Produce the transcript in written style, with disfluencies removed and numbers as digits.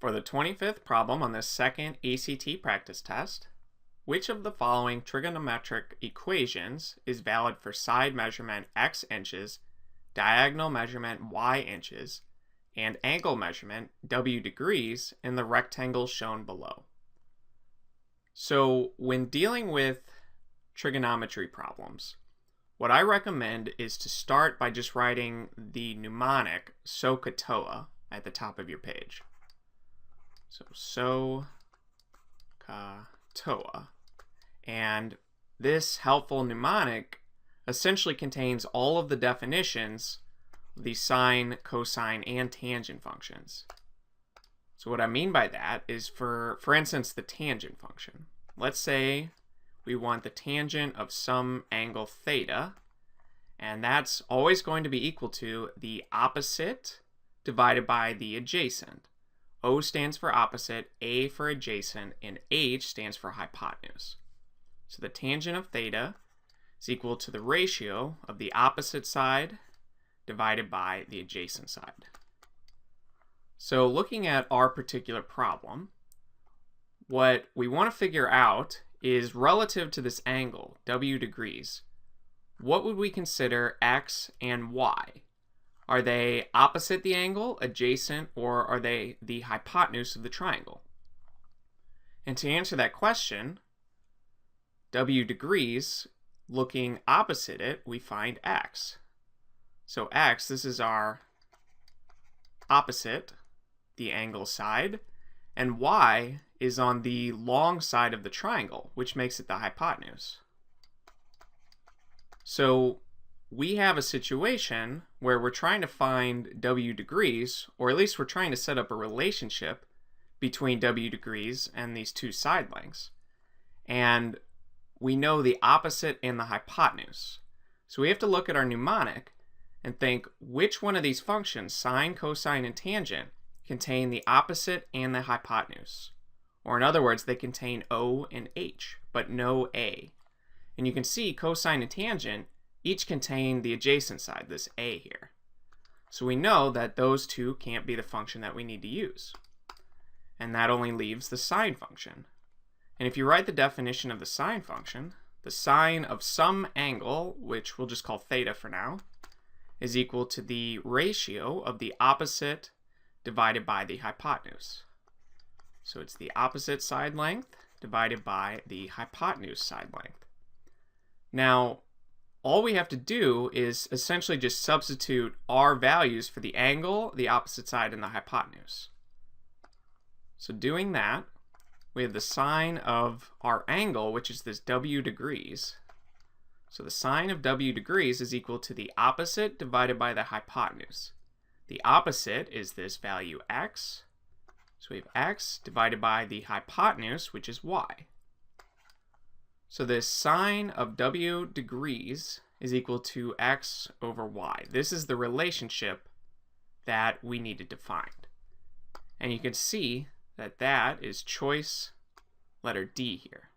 For the 25th problem on this second ACT practice test, which of the following trigonometric equations is valid for side measurement x inches, diagonal measurement y inches, and angle measurement w degrees in the rectangle shown below? So when dealing with trigonometry problems, what I recommend is to start by just writing the mnemonic SOHCAHTOA at the top of your page. So SOHCAHTOA. And this helpful mnemonic essentially contains all of the definitions of the sine, cosine, and tangent functions. So what I mean by that is, for instance, the tangent function. Let's say we want the tangent of some angle theta, and that's always going to be equal to the opposite divided by the adjacent. O stands for opposite, A for adjacent, and H stands for hypotenuse. So the tangent of theta is equal to the ratio of the opposite side divided by the adjacent side. So looking at our particular problem, what we want to figure out is, relative to this angle, w degrees, what would we consider x and y? Are they opposite the angle, adjacent, or are they the hypotenuse of the triangle? And to answer that question, w degrees, looking opposite it, we find x. So x, this is our opposite, the angle side, and y is on the long side of the triangle, which makes it the hypotenuse. So we have a situation where we're trying to find w degrees, or at least we're trying to set up a relationship between w degrees and these two side lengths. And we know the opposite and the hypotenuse. So we have to look at our mnemonic and think, which one of these functions, sine, cosine, and tangent, contain the opposite and the hypotenuse? Or in other words, they contain O and H, but no A. And you can see cosine and tangent each contain the adjacent side, this A here. So we know that those two can't be the function that we need to use. And that only leaves the sine function. And if you write the definition of the sine function, the sine of some angle, which we'll just call theta for now, is equal to the ratio of the opposite divided by the hypotenuse. So it's the opposite side length divided by the hypotenuse side length. Now, all we have to do is essentially just substitute our values for the angle, the opposite side, and the hypotenuse. So doing that, we have the sine of our angle, which is this w degrees. So the sine of w degrees is equal to the opposite divided by the hypotenuse. The opposite is this value x. So we have x divided by the hypotenuse, which is y. So this sine of w degrees is equal to x over y. This is the relationship that we needed to find. And you can see that that is choice letter D here.